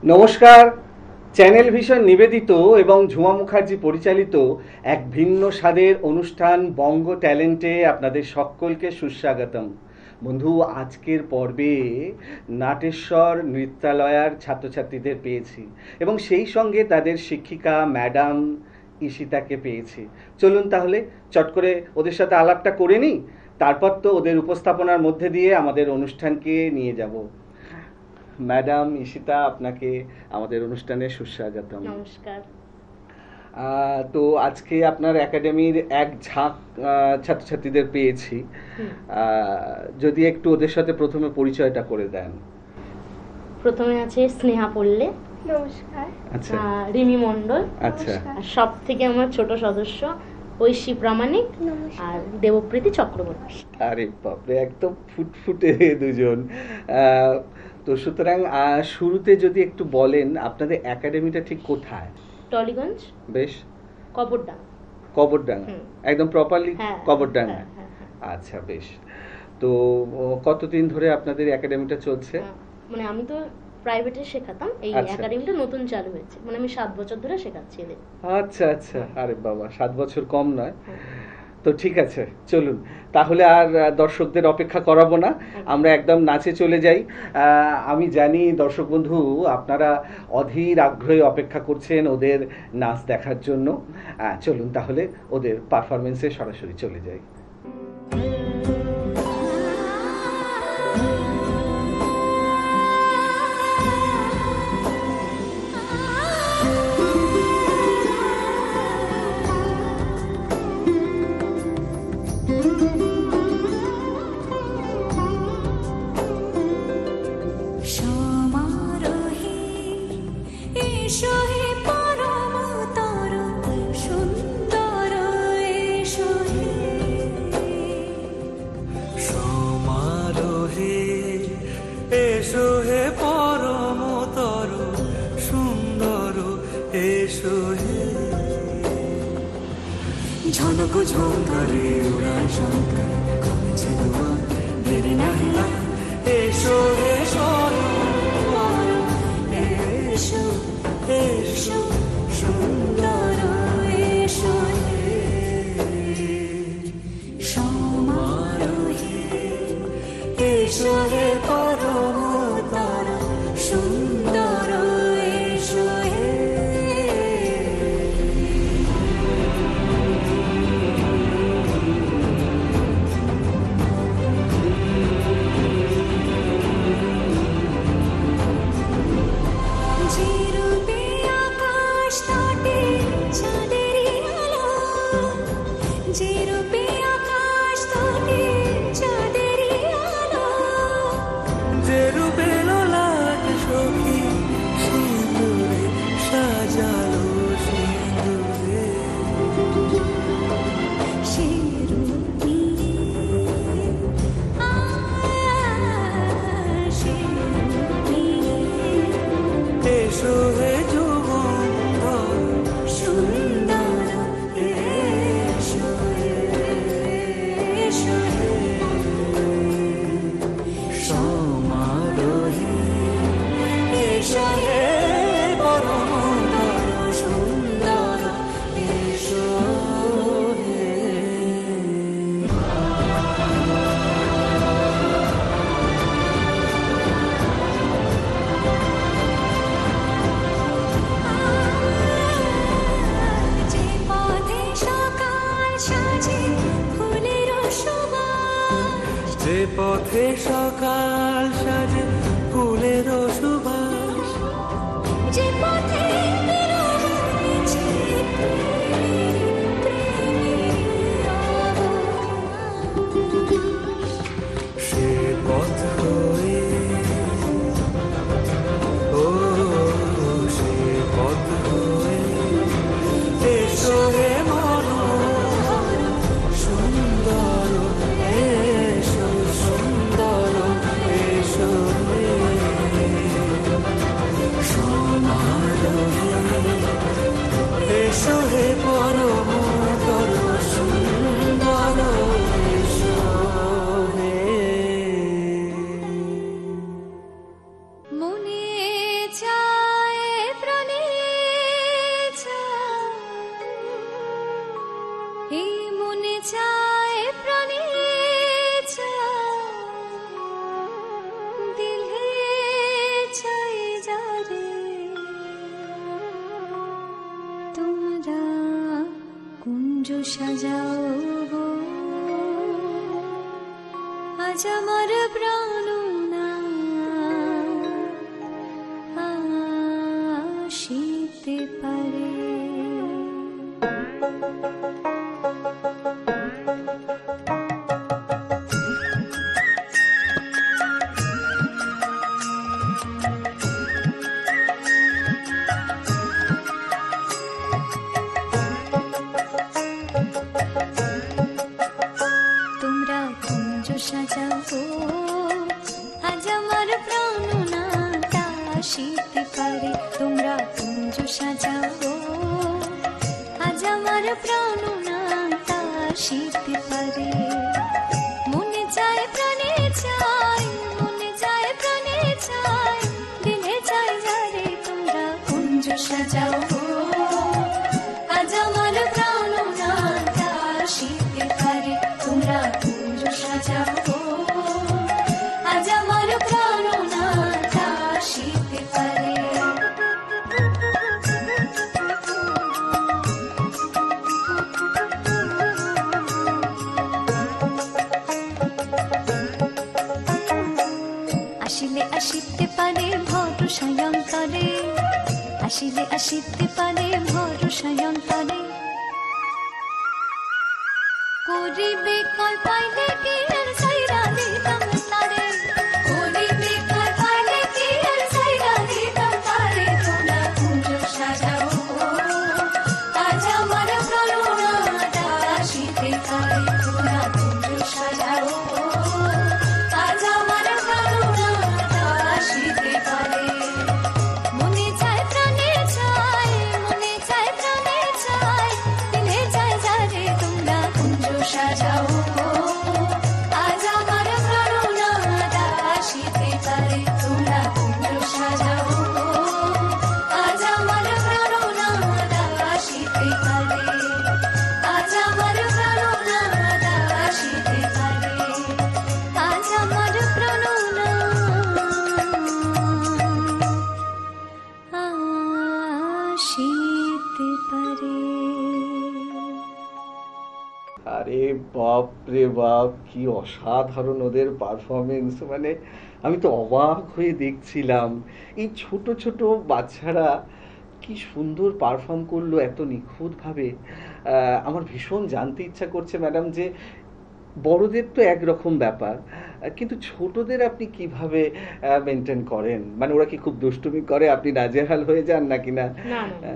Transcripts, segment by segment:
নমস্কার। Channel vision নিবেদিত এবং ঝুমা মুখার্জি পরিচালিত এক ভিন্ন স্বাদের অনুষ্ঠান বঙ্গ ট্যালেন্টে আপনাদের সকলকে সুস্বাগতম। বন্ধু, আজকের পর্বে নাটেশ্বর নৃত্যালয়ার ছাত্রছাত্রীদের পেয়েছি এবং সেই সঙ্গে তাদের শিক্ষিকা ম্যাডাম ঈশিতাকে পেয়েছি। চলুন তাহলে চট করে ওদের সাথে আলাপটা করে নিই, তারপর তো ওদের উপস্থাপনার মধ্যে দিয়ে আমাদের অনুষ্ঠানকে নিয়ে যাব। ম্যাডাম ঈশিতা, আপনাকে আমাদের অনুষ্ঠানে সুস্বাগতম। নমস্কার। তো আজকে আপনার একাডেমির এক ঝাঁক ছাত্রছাত্রীদের পেয়েছি। যদি একটু ওদের সাথে প্রথমে পরিচয়টা করে দেন। প্রথমে আছে স্নেহা পল্লে, নমস্কার। আচ্ছা রিমি মণ্ডল, আচ্ছা আর সব থেকে আমার ছোট সদস্য ঐশী প্রামাণিক আর দেবপ্রীতি চক্রবর্তী। আরে বাপরে, একদম ফুটফুটে দুজন। তো সুতরাং শুরুতে যদি একটু বলেন আপনাদের একাডেমিটা ঠিক কোথায়? টলিগঞ্জ, বেশ, কবরডাঙ্গা। কবরডাঙ্গা, একদম প্রপারলি হ্যাঁ, কবরডাঙ্গা। হ্যাঁ, হ্যাঁ, হ্যাঁ। আচ্ছা বেশ। তো কতদিন ধরে আপনাদের একাডেমিটা চলছে? মানে আমি তো প্রাইভেটে শেখাতাম, এই আচ্ছা। একাডেমিটা নতুন চালু হয়েছে, মানে আমি 7 বছর ধরে শেখাচ্ছি এদের। আচ্ছা আচ্ছা, আরে বাবা, 7 বছর কম নয়। হ্যাঁ। তো ঠিক আছে, চলুন তাহলে আর দর্শকদের অপেক্ষা করাবো না, আমরা একদম নাচে চলে যাই। আমি জানি দর্শক বন্ধু আপনারা অধীর আগ্রহে অপেক্ষা করছেন ওদের নাচ দেখার জন্য। চলুন তাহলে ওদের পারফরমেন্সে সরাসরি চলে যাই। ঝনক ঝঙ্কারে উড়ান শঙ্কর কমেছে দুয়ার দেরি নাহি আর এসো এসো এসো এসো সুন্দর এসো সমারোহে এসো হে পরম তারা সুন্দর এসো হে। যে পথে সকাল সাজে ফুলের সুবাস, যে পথে সে পথ হয়ে ও সে পথ হয়ে এসো হে মনোহর সুন্দর এসো সুন্দর এসো হে। সাজাও গো, আজ আমার প্রাণ আসিতে পারে। তোমরা কুঞ্জ সাজাও গো, আজ আমার প্রাণ আসিতে পারে। তোমরা কুঞ্জ সাজাও গো, আজ আমার প্রাণ আসিতে পারে। মনে চায় প্রাণে চায়, মনে চায় প্রাণে চায়, দিনে চায় যারে। তোমরা কুঞ্জ সাজাও গো, আজ আমার প্রাণ আসিতে পারে। তোমরা কুঞ্জ সাজাও গো, আজ আমার প্রাণ আসিতে পারে। আসিলে আসিতে পারে ভরসায় অন্তরে, আসিলে আসিতে পারে ভরসায় অন্তরে। করিবে কল পাইলে কি আর সাইরা দিতাম তারে, করিবে কল পাইলে কি আর সাইরা দিতাম তারে। তোমরা কুঞ্জ সাজাও গো, আজ আমার প্রাণ আসিতে পারে। তোমরা কুঞ্জ সাজাও গো, আজ আমার প্রাণ আসিতে পারে। মনে চায় প্রাণে চায়, মনে চায় প্রাণে চায়, দিনে চায় যারে। তোমরা কুঞ্জ সাজাও গো, আজ আমার প্রাণ আসিতে পারে। তোমরা কুঞ্জ সাজাও গো, আজ আমার প্রাণ আসিতে পারে। আজ আমার প্রাণ আসিতে পারে। আজ আমার প্রাণ আসিতে পারে। আরে বাপ রে বাপ, কি অসাধারণ ওদের পারফরমেন্স! মানে আমি তো অবাক হয়ে দেখছিলাম এই ছোট ছোট বাচ্চারা কি সুন্দর পারফর্ম করলো এত নিখুঁতভাবে। আমার ভীষণ জানতে ইচ্ছা করছে ম্যাডাম যে বড়দের তো একরকম ব্যাপার, কিন্তু ছোটদের আপনি কিভাবে মেনটেন করেন? মানে ওরা কি খুব দুষ্টুমি করে, আপনি নাজেহাল হয়ে যান নাকি না? না না না,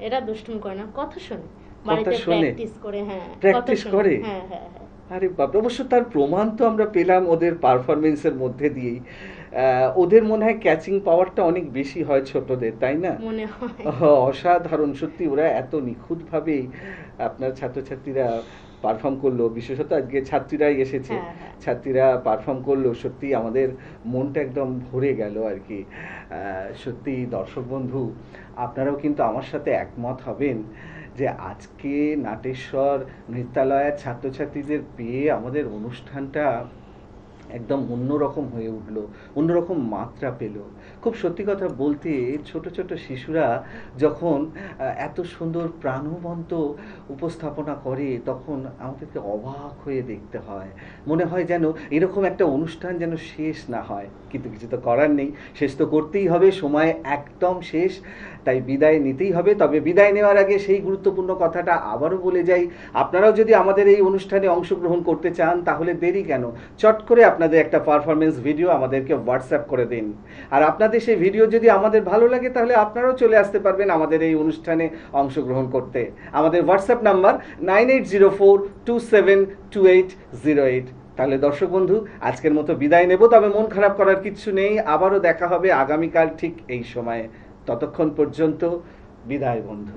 এরা দুষ্টুমি করে না, কথা শোনে, কথা বাড়িতে শোনে? প্র্যাকটিস করে। হ্যাঁ, Practice কথা শোনে। করে? হ্যাঁ হ্যাঁ হ্যাঁ। আরে বাপ, অবশ্য তার প্রমাণ তো আমরা পেলাম ওদের পারফরমেন্সের মধ্যে দিয়েই। ওদের মনে হয় ক্যাচিং পাওয়ারটা অনেক বেশি হয় ছোটদের, তাই না? মনে হয়। অসাধারণ সত্যি, ওরা এত নিখুঁতভাবেই আপনার ছাত্রছাত্রীরা পারফর্ম করলো, বিশেষত আজকে ছাত্রীরাই এসেছে, হ্যাঁ, হ্যাঁ। ছাত্রীরা পারফর্ম করলো, সত্যি আমাদের মনটা একদম ভরে গেল আর কি। সত্যি দর্শক বন্ধু, আপনারাও কিন্তু আমার সাথে একমত হবেন যে আজকে নাটেশ্বর নৃত্যালয়ের ছাত্রছাত্রীদের পেয়ে আমাদের অনুষ্ঠানটা একদম অন্যরকম হয়ে উঠলো, অন্যরকম মাত্রা পেল। খুব সত্যি কথা বলতে, ছোট ছোট শিশুরা যখন এত সুন্দর প্রাণবন্ত উপস্থাপনা করে তখন আমাদেরকে অবাক হয়ে দেখতে হয়। মনে হয় যেন এরকম একটা অনুষ্ঠান যেন শেষ না হয়, কিন্তু কিছু তো করার নেই, শেষ তো করতেই হবে, সময় একদম শেষ, তাই বিদায় নিতেই হবে। তবে বিদায় নেওয়ার আগে সেই গুরুত্বপূর্ণ কথাটা আবারও বলে যাই, আপনারাও যদি আমাদের এই অনুষ্ঠানে অংশগ্রহণ করতে চান তাহলে দেরি কেন, চট করে আপনাদের একটা পারফরমেন্স ভিডিও আমাদেরকে হোয়াটসঅ্যাপ করে দিন। আর আপনাদের সেই ভিডিও যদি আমাদের ভালো লাগে তাহলে আপনারাও চলে আসতে পারবেন আমাদের এই অনুষ্ঠানে অংশগ্রহণ করতে। আমাদের হোয়াটসঅ্যাপ নাম্বার 9804272808। তাহলে দর্শক বন্ধু, আজকের মতো বিদায় নেব, তবে মন খারাপ করার কিচ্ছু নেই, আবারও দেখা হবে আগামীকাল ঠিক এই সময়ে। ততক্ষণ পর্যন্ত বিদায় বন্ধু।